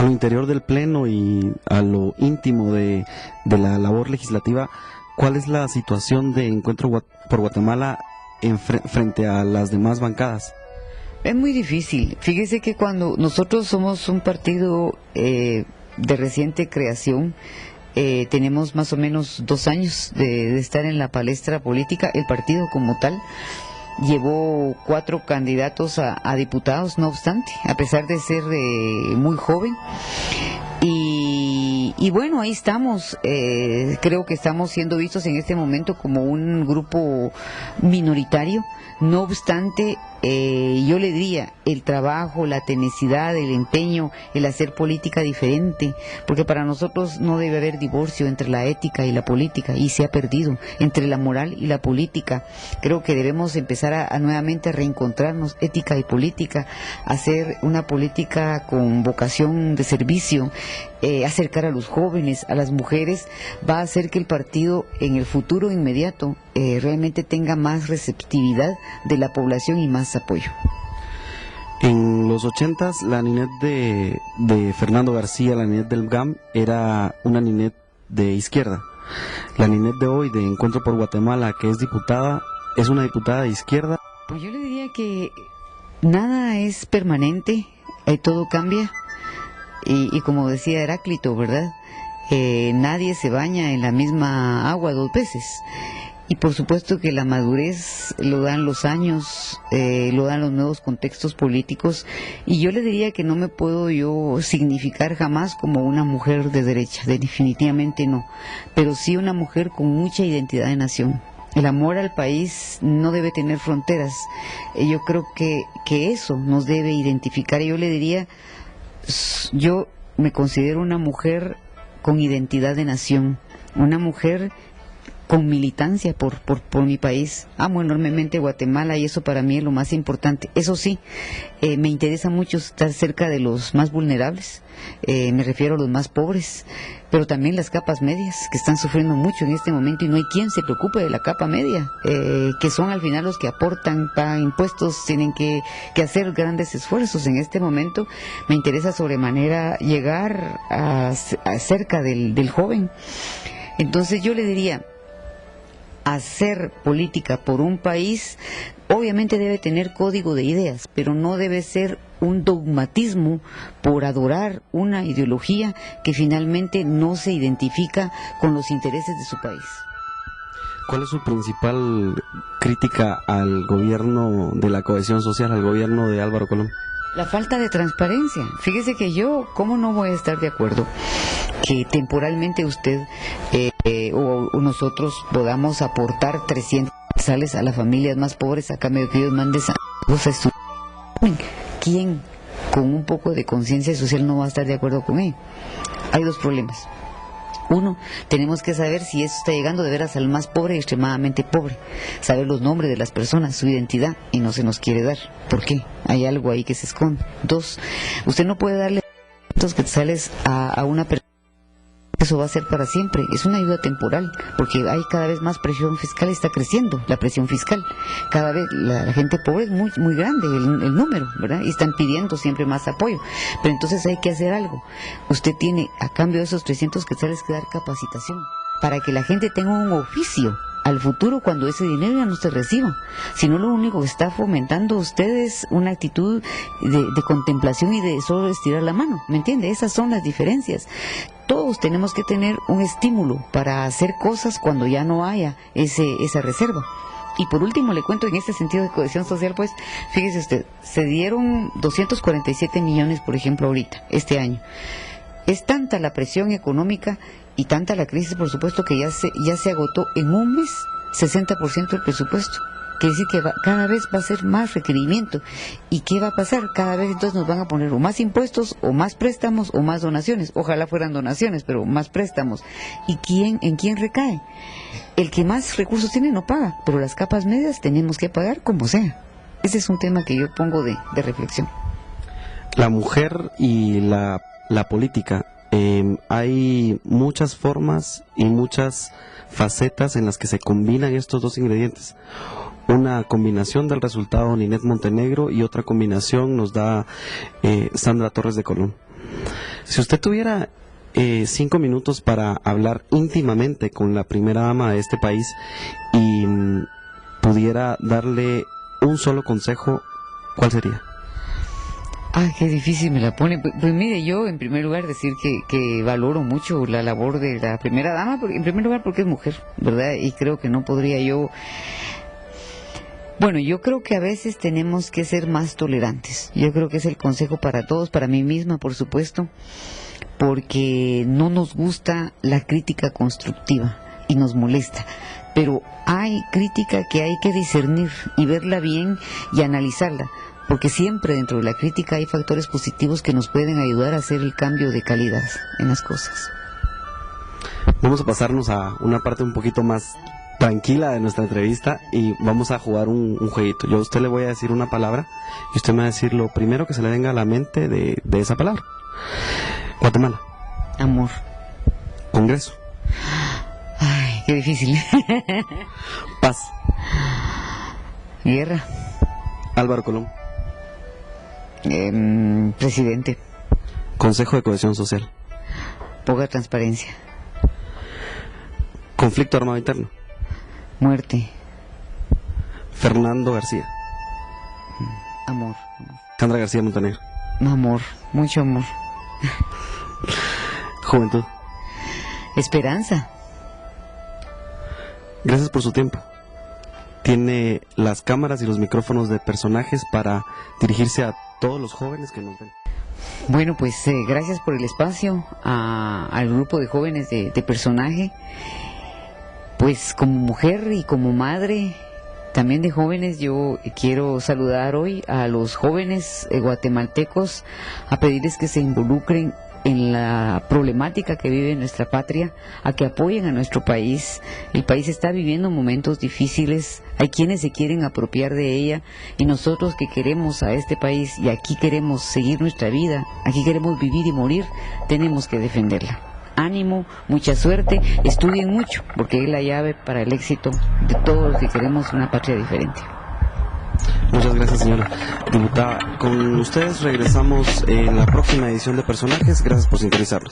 A lo interior del Pleno y a lo íntimo de la labor legislativa, ¿cuál es la situación de Encuentro por Guatemala frente a las demás bancadas? Es muy difícil. Fíjese que cuando nosotros somos un partido de reciente creación, tenemos más o menos 2 años de estar en la palestra política. El partido como tal llevó 4 candidatos a diputados, no obstante, a pesar de ser muy joven. Y bueno, ahí estamos. Creo que estamos siendo vistos en este momento como un grupo minoritario. No obstante, yo le diría, el trabajo, la tenacidad, el empeño, el hacer política diferente, porque para nosotros no debe haber divorcio entre la ética y la política, y se ha perdido, entre la moral y la política. Creo que debemos empezar a nuevamente a reencontrarnos, ética y política, hacer una política con vocación de servicio, acercar a los jóvenes, a las mujeres, va a hacer que el partido en el futuro inmediato realmente tenga más receptividad de la población y más apoyo. En los 80s, la Ninet de Fernando García, la Ninet del GAM, era una Ninet de izquierda. La Ninet de hoy, de Encuentro por Guatemala, que es diputada, es una diputada de izquierda. Pues yo le diría que nada es permanente, todo cambia. Y como decía Heráclito, ¿verdad? Nadie se baña en la misma agua 2 veces. Y por supuesto que la madurez lo dan los años, lo dan los nuevos contextos políticos. Y yo le diría que no me puedo yo significar jamás como una mujer de derecha, definitivamente no. Pero sí una mujer con mucha identidad de nación. El amor al país no debe tener fronteras. Yo creo que eso nos debe identificar. Yo le diría, yo me considero una mujer con identidad de nación, una mujer con militancia por mi país. Amo enormemente Guatemala y eso para mí es lo más importante. Eso sí, me interesa mucho estar cerca de los más vulnerables, me refiero a los más pobres, pero también las capas medias que están sufriendo mucho en este momento y no hay quien se preocupe de la capa media, que son al final los que aportan, pagan impuestos, tienen que hacer grandes esfuerzos. En este momento me interesa sobremanera llegar a cerca del joven. Entonces yo le diría, hacer política por un país obviamente debe tener código de ideas, pero no debe ser un dogmatismo por adorar una ideología que finalmente no se identifica con los intereses de su país. ¿Cuál es su principal crítica al gobierno de la cohesión social, al gobierno de Álvaro Colón? La falta de transparencia. Fíjese que yo, ¿cómo no voy a estar de acuerdo que temporalmente usted o nosotros podamos aportar 300 quetzales a las familias más pobres a cambio de que ellos manden a estudiar? ¿Quién con un poco de conciencia social no va a estar de acuerdo con ello? Hay 2 problemas. Uno, tenemos que saber si eso está llegando de veras al más pobre y extremadamente pobre. Saber los nombres de las personas, su identidad, y no se nos quiere dar. ¿Por qué? Hay algo ahí que se esconde. 2, usted no puede darle quetzales a una persona. Eso va a ser para siempre, es una ayuda temporal, porque hay cada vez más presión fiscal, está creciendo la presión fiscal, cada vez la gente pobre es muy grande el número, ¿verdad? Y están pidiendo siempre más apoyo, pero entonces hay que hacer algo. Usted tiene, a cambio de esos 300 quetzales, que dar capacitación, para que la gente tenga un oficio al futuro cuando ese dinero ya no se reciba. Si no, lo único que está fomentando usted es una actitud de contemplación y de solo estirar la mano, ¿me entiende? Esas son las diferencias. Todos tenemos que tener un estímulo para hacer cosas cuando ya no haya esa reserva. Y por último le cuento en este sentido de cohesión social, pues, fíjese usted, se dieron 247 millones, por ejemplo, ahorita, este año. Es tanta la presión económica y tanta la crisis, por supuesto, que ya se agotó en un mes 60% del presupuesto. Quiere decir que cada vez va a ser más requerimiento. ¿Y qué va a pasar? Cada vez entonces nos van a poner o más impuestos, o más préstamos, o más donaciones. Ojalá fueran donaciones, pero más préstamos. ¿Y en quién recae? El que más recursos tiene no paga, pero las capas medias tenemos que pagar como sea. Ese es un tema que yo pongo de reflexión. La mujer y la política. Hay muchas formas y muchas facetas en las que se combinan estos 2 ingredientes. Una combinación del resultado Ninet Montenegro y otra combinación nos da Sandra Torres de Colón. Si usted tuviera 5 minutos para hablar íntimamente con la primera dama de este país y pudiera darle un solo consejo, ¿cuál sería? Ah, qué difícil me la pone. Pues mire, yo en primer lugar decir que valoro mucho la labor de la primera dama, porque, en primer lugar porque es mujer, ¿verdad? Y creo que no podría yo... Bueno, yo creo que a veces tenemos que ser más tolerantes. Yo creo que es el consejo para todos, para mí misma, por supuesto, porque no nos gusta la crítica constructiva y nos molesta. Pero hay crítica que hay que discernir y verla bien y analizarla, porque siempre dentro de la crítica hay factores positivos que nos pueden ayudar a hacer el cambio de calidad en las cosas. Vamos a pasarnos a una parte un poquito más tranquila de nuestra entrevista y vamos a jugar un jueguito. Yo a usted le voy a decir una palabra y usted me va a decir lo primero que se le venga a la mente de esa palabra. Guatemala. Amor. Congreso. Ay, qué difícil. Paz. Guerra. Álvaro Colón. Presidente. Consejo de Cohesión Social. Poca transparencia. Conflicto armado interno. Muerte. Fernando García. Amor. Sandra García Montaner. Amor, mucho amor. Juventud. Esperanza. Gracias por su tiempo. Tiene las cámaras y los micrófonos de personajes para dirigirse a todos los jóvenes que nos ven. Bueno, pues gracias por el espacio al grupo de jóvenes de personaje. Pues como mujer y como madre también de jóvenes, yo quiero saludar hoy a los jóvenes guatemaltecos, a pedirles que se involucren en la problemática que vive nuestra patria, a que apoyen a nuestro país. El país está viviendo momentos difíciles, hay quienes se quieren apropiar de ella, y nosotros que queremos a este país y aquí queremos seguir nuestra vida, aquí queremos vivir y morir, tenemos que defenderla. Ánimo, mucha suerte, estudien mucho, porque es la llave para el éxito de todos los que queremos una patria diferente. Muchas gracias, señora diputada. Con ustedes regresamos en la próxima edición de Personajes. Gracias por sintonizarnos.